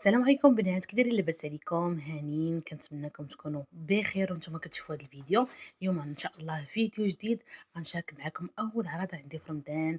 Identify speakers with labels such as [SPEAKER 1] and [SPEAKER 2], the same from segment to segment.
[SPEAKER 1] السلام عليكم بنات، كي دايرين؟ لاباس عليكم؟ هانيين؟ كنتمنىكم تكونوا بخير وانتم كتشوفوا هذا الفيديو. اليوم ان شاء الله فيديو جديد غنشارك معكم اول عرض عندي في رمضان.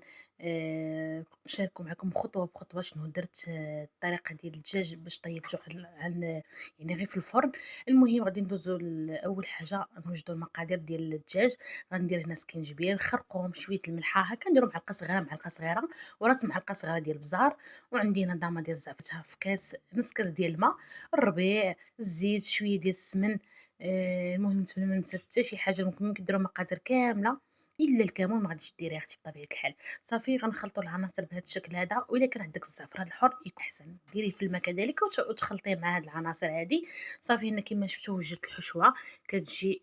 [SPEAKER 1] نشاركوا معكم خطوه بخطوه شنو درت. الطريقه ديال الدجاج باش طيبته يعني غير في الفرن. المهم غادي ندوزو لاول حاجه، نوجدوا المقادير ديال الدجاج. غندير هنا سكينجبير، خرقوم، شويه الملحه، هكا نديرو معلقه صغيره معلقه صغيره، وراس معلقه صغيره ديال البزار. وعندي هنا ضامه ديال الزعفتها في كاس، نص كاس ديال الماء، الربيع، الزيت، شويه ديال السمن. المهم نتمنى ما نسيت حتى شي حاجه. ممكن ديروا مقادير كامله الا الكمون ما غاديش ديريه اختي بطبيعه الحال. صافي غنخلطوا العناصر بهذا الشكل هذا، والا كان عندك الزعفران الحر يكون احسن، ديريه في الماء كذلك وتخلطيه مع هاد العناصر هادي. صافي هنا كما شفتوا وجدت الحشوه. كتجي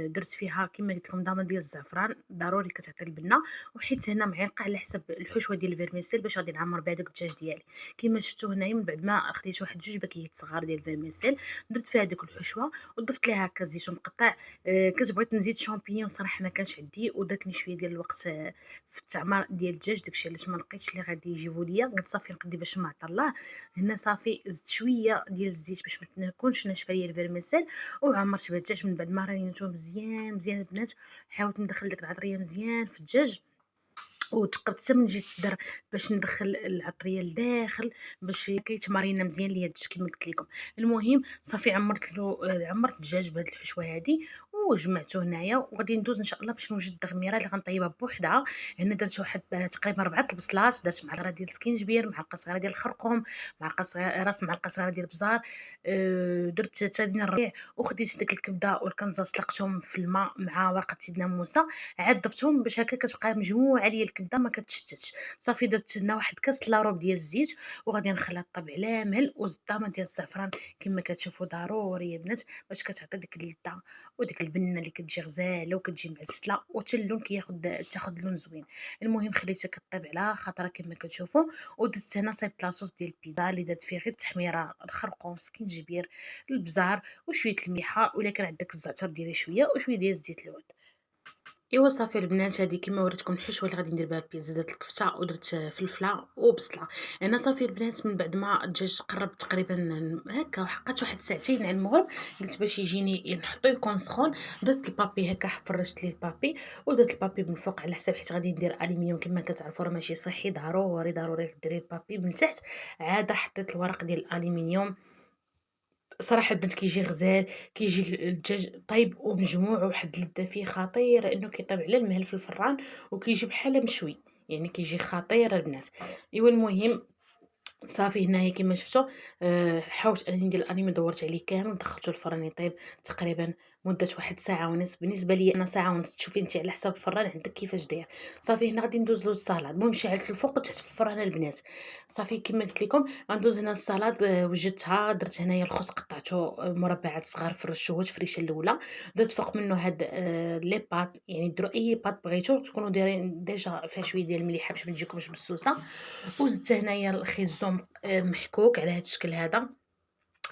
[SPEAKER 1] درت فيها كما قلت لكم ضامن ديال الزعفران، ضروري كتعطي البنه. وحيت هنا معلقه على حسب الحشوه ديال الفيرميسيل باش غادي نعمر بها داك الدجاج ديالي. كما شفتوا هنايا من بعد ما خديت واحد جوج باكيات صغار ديال الفيرميسيل، درت فيها ديك الحشوه وضفت ليها هكا زيتون مقطع. كنت بغيت نزيد شامبينيون صراحه ما كانش عندي، ودركني شويه ديال الوقت في التعمار ديال الدجاج، داكشي علاش ما لقيتش اللي غادي يجيبوا ليا. قلت صافي نقدي باش ما عطلاه. هنا صافي زدت شويه ديال الزيت باش ما تكونش ناشفه ليا الفيرميسيل، وعمرت بها الدجاج. من بعد ما رينيته مزيان مزيان البنات، حاولت ندخل داك العطريه مزيان في الدجاج، وتقبت حتى من جهة الصدر باش ندخل العطريه لداخل، باش كيتمارينا مزيان ليا الدجاج كما قلت لكم. المهم صافي عمرت الدجاج بهاد الحشوه هادي وجمعته هنايا، وغادي ندوز ان شاء الله باش نوجد التغميره اللي غنطيبها بوحدها. هنا درت واحد تقريبا 4 البصلات، درت معلقه ديال السكينجبير، معلقه صغيره ديال الخرقوم، معلقه صغيره راس معلقه صغيره ديال البزار. درت تاني الربيع، وخديت ديك الكبده والكنزه سلقتهم في الماء مع ورقه سيدنا موسى، عاد ضفتهم باش هكا كتبقى مجموعه ليا الكبده ما كتشتتش. صافي درت هنا واحد كاس لاروب ديال الزيت، وغادي نخليها طيب على مهل، وزدامه ديال الزعفران كما كتشوفوا ضروري يا بنات باش كتعطي ديك اللذه وديك البنه اللي كتجي غزاله وكتجي معسله، وحتى اللون تاخد لون زوين. المهم خليتها كطيب على خاطرها كما كتشوفوا. ودزت هنا صايبت لاصوص ديال البيتزا اللي درت فيه غير التحميره، الخرقوم، سكينجبير، البزار، وشويه المليحه، ولا كان عندك الزعتر ديري شويه، وشويه ديال زيت العود. ايوا صافي البنات، هذه كما وريتكم الحشوه اللي غادي ندير بها البيتزا. درت الكفته ودرت فلفله وبصله. انا صافي البنات من بعد ما الدجاج قرب تقريبا هكا حقات واحد ساعتين على المغرب، قلت باش يجيني نحطو يكون سخون. درت البابي هكا، فرشت ليه البابي، ودرت البابي من الفوق على حساب، حيت غادي ندير الومنيوم كما كتعرفوا راه ماشي صحي، ضروري ضروري ديري البابي من تحت. عاد حطيت الورق ديال الالومنيوم. صراحة البنت كيجي غزال، كيجي الدجاج طايب ومجموع، وواحد اللذة فيه خطيرة، إنه كيطيب على المهل في الفران وكيجي بحال مشوي، يعني كيجي خطير البنات. إيوا المهم صافي هنايا كما شفتوا. حاولت أنني ندير الأنيمو، دورت عليه كامل ودخلته الفران يطيب تقريبا مدة واحد ساعة ونص. بالنسبة ليا أنا ساعة ونص، تشوفي نتي على حساب الفران عندك كيفاش داير. صافي هنا غادي ندوز للصالاد. المهم شعلت الفوق وتحت في الفران البنات. صافي كما قلت لكم غندوز هنا للصالاد. وجدتها، درت هنايا الخس قطعته مربعات صغار، فرشته هو التفريشه الاولى. درت فوق منه هاد لي بات، يعني ديروا اي بات بغيتو، تكونوا دايرين ديجا فيها شويه ديال المليحه باش ما تجيكمش مسوسه. وزدت هنايا الخيزوم محكوك على هاد الشكل هذا،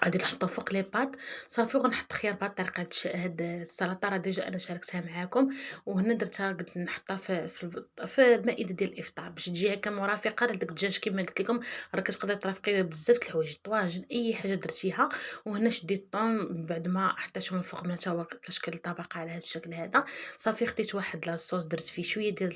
[SPEAKER 1] غادي نحطو فوق لي بات. صافي وغنحط خيار بهاد الطريقه. هاد السلطه راه ديجا انا شاركتها معاكم، وهنا درتها قلت نحطها في المائده ديال الافطار باش تجي هكا مرافقه لداك الدجاج. كما قلت لكم راه كتقدري ترافقيه بزاف د الحوايج، طواجن، اي حاجه درتيها. وهنا شديت الطون من بعد ما حطيتهم الفوق من حتى هو كشكل طبقه على هاد الشكل هذا. صافي خديت واحد لاصوص، درت فيه شويه ديال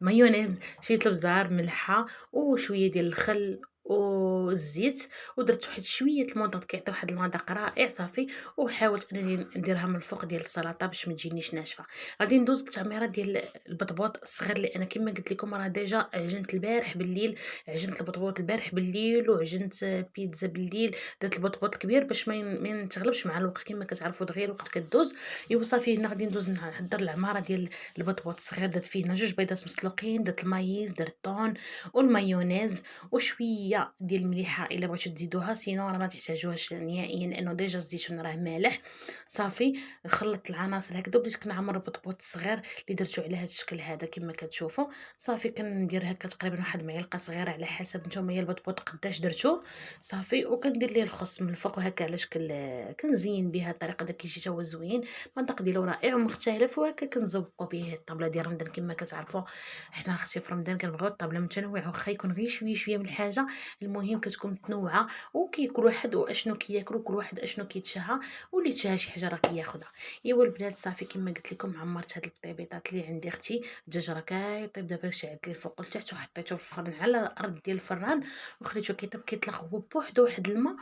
[SPEAKER 1] مايونيز، شويه البزار، ملحه، وشويه ديال الخل والزيت، ودرت واحد شويه المضاد كيعطي واحد المذاق رائع. صافي وحاولت انني نديرها من الفوق ديال السلطه باش ما تجينيش ناشفه. غادي ندوز للتعميره ديال البطبوط الصغير، اللي انا كما قلت لكم راه ديجا عجنت البارح بالليل. عجنت البطبوط البارح بالليل، وعجنت البيتزا بالليل. درت البطبوط الكبير باش ما ينتغلبش مع الوقت، كما كتعرفوا دغيا الوقت كدوز. ايوا صافي هنا غادي ندوز نحضر العماره ديال البطبوط الصغير. درت فيه هنا جوج بيضات مسلوقين، درت المايز، درت الطون والمايونيز، وشويه ديال المليحه الا بغيتو تزيدوها، سينو راه ما تحتاجوهاش نهائيا لانه ديجا الزيتون راه مالح. صافي خلطت العناصر هكذا وبديت كنعمر البطبوط الصغير اللي درتو على هذا الشكل هذا كما كتشوفوا. صافي كندير هكا تقريبا واحد معلقه صغيره على حسب نتوما البطبوط قداش درتوه. صافي وكندير ليه الخص من الفوق هكا على شكل، كنزين بها الطريقه داك كيجي تا هو زوين. المذاق ديالو رائع ومختلف، وهكا كنزوقوا به الطابله ديال رمضان. كما كتعرفوا حنا اختي في رمضان كنبغيو الطابله متنوعه، واخا يكون غير شويه شويه من الحاجه، المهم كتكون متنوعة كل واحد وأشنو كياكل وكل واحد أشنو كيتشهى، واللي تشهى شي حاجة راه كياخدها. إيوا البنات صافي كيما قلت لكم عمرت هاد البطيبيطات اللي عندي اختي، الدجاج راه كيطيب دابا شعلت ليه الفوق والتحت وحطيته في الفرن على الأرض ديال الفران وخليته كيطيب كيطلق هو بوحدو واحد الماء.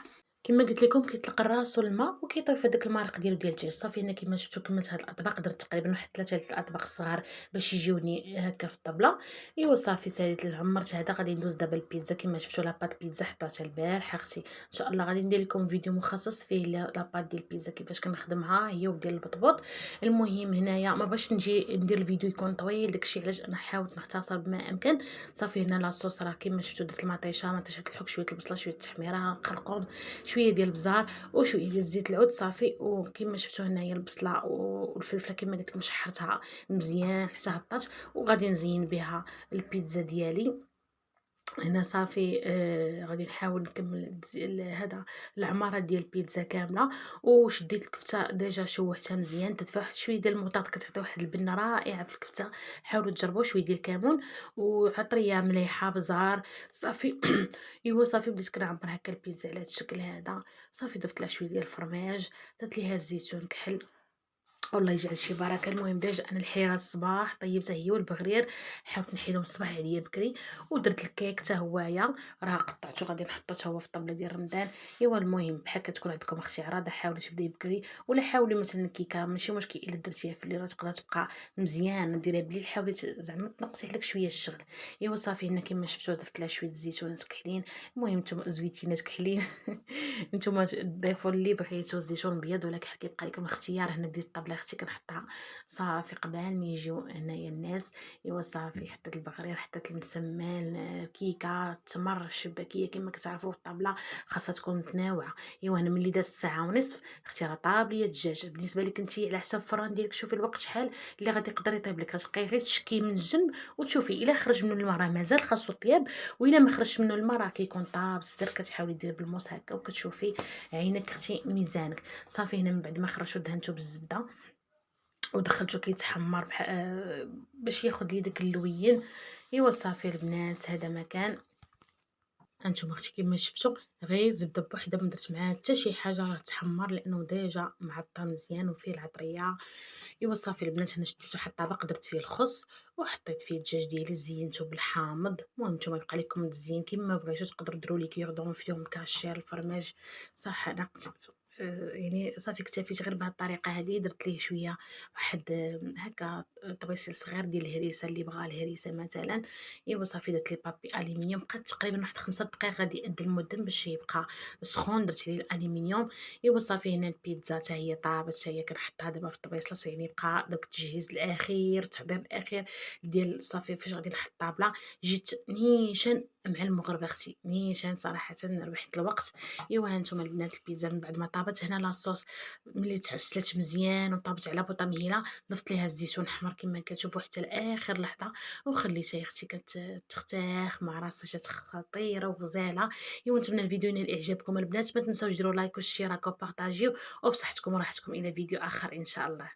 [SPEAKER 1] كما قلت لكم كيطلق راسو الماء وكيطيب في داك المرق ديالو ديال الدجاج. صافي هنا كما شفتوا كملت هاد الاطباق، درت تقريبا واحد 3 د الاطباق الصغار باش يجيوني هكا في الطبله. ايوا صافي ساليت عمرت هذا. غادي ندوز دابا البيتزا. كما شفتوا لاباط بيتزا حطيتها البارح اختي، ان شاء الله غادي ندير لكم فيديو مخصص فيه لاباط ديال البيتزا كيفاش كنخدمها هي وديال البطبوط. المهم هنايا ما باش نجي ندير الفيديو يكون طويل داكشي علاش انا حاولت نختصر بما امكن. صافي هنا لاصوص راه كما شفتوا درت المطيشه، مطيشه الحك، شويه البصله، شويه التحميره، قرقوم، شويه ديال البزار وشويه ديال زيت العود. صافي وكما شفتوا هنايا البصله والفلفله كما قلت لكم شحرتها مزيان حتى هبطات وغادي نزين بها البيتزا ديالي. هنا صافي غادي نحاول نكمل هذا العمارة ديال البيتزا كاملة. وشديت الكفتة ديجا شوحتها مزيان، درت فيها واحد شوية ديال المطاط كتعطي واحد البنة رائعة في الكفتة. حاولوا تجربوا شوية ديال الكمون وعطرية مليحة بزار. صافي ايوا صافي بديت كنعمر هكا البيتزا على هاد الشكل هذا. صافي ضفت لها شوية ديال الفرماج، درت ليها الزيتون كحل، والله يجعل شي بركة. المهم ديجا أنا الحيرة الصباح طيبتها هي والبغرير، حاولت نحيدهم الصباح عليا بكري. ودرت الكيك حتى هوايا راه قطعته غادي نحطو حتى هو في الطبلة ديال رمضان. ايوا المهم بحال كتكون عندكم اختي عراضة حاولي تبداي بكري، ولا حاولي مثلا الكيكة ماشي مشكل الا درتيها في الليل راه تقدر تبقى مزيانة. ديريها بالليل حاولي زعما تنقصي عليك شوية الشغل. ايوا صافي هنا كما شفتوا ضفت لها شوية الزيتونات كحلين، المهم نتوما زويتينات كحلين نتوما ضيفوا اللي بغيتو الزيتون بيض ولا كحل كيبقى لكم اختيار. هنا بديت الطبله اختي كنحطها صافي قبل ما يجيو هنايا الناس. ايوا صافي حطيت البغرير، حطيت المسمن، الكيكه، التمر، الشباكيه كما كتعرفوا الطابله خاصها تكون متناوعه. ايوا انا ملي دازت الساعه ونصف اختي راه طاب ليا الدجاج. بالنسبه لك انت على حساب الفران ديالك شوفي الوقت شحال اللي غادي يقدر يطيب لك، غتبقاي غير تشكي من الجنب وتشوفي الا خرج منه الماء راه مازال خاصو طياب، والا ما خرجش منه الماء راه كيكون طاب الصدر. كتحاولي ديري بالموس هكا وكتشوفي عينك اختي ميزانك. صافي هنا من بعد ما خرجتو دهنتو بالزبده ودخلته كيتحمر باش ياخد لي داك اللوين. ايوا صافي البنات هذا ما كان. هانتوما اختي كما شفتوا غير زبده بوحدها ما درت معاه حتى شي حاجه، راه تحمر لانه ديجا معطى مزيان وفيه العطريه. ايوا صافي البنات انا شديت واحد الطبق درت فيه الخس وحطيت فيه الدجاج ديالي زينته بالحامض. المهم نتوما يبقى لكم التزيين كيما بغيتو، تقدروا ديروا لي كيردون فيهم كاشير الفرماج صح. انا يعني صافي اكتفيت غير بهاد الطريقه هذه. درت ليه شويه واحد هكا طبيسيل صغير ديال الهريسه اللي بغى الهريسه مثلا. ايوا صافي درت ليه بابي الومنيوم، بقات تقريبا واحد 5 دقائق غادي يأدي المدة باش يبقى سخون. درت عليه الالومنيوم. ايوا صافي هنا البيتزا حتى هي طابت، حتى هي كنحطها دابا في الطبيصلات. يعني بقى داك التجهيز الاخير التحضير الاخير ديال صافي فاش غادي نحط الطابله. جيت نيشان مع المغربه اختي، نيشان صراحه ربحت الوقت. ايوا هانتوما البنات البيتزا من بعد ما طابت هنا لاصوص ملي تحسلت مزيان وطابت على بوطه مهيله ضفت ليها الزيتون الاحمر كما كتشوفوا حتى لاخر لحظه وخليتها يا اختي كتختاخ مع راسها. جات خطيره وغزاله. ايوا نتمنى الفيديو ينال اعجابكم البنات، ما تنساوش ديروا لايك واشتراك وبارطاجيو. وبصحتكم وراحتكم الى فيديو اخر ان شاء الله.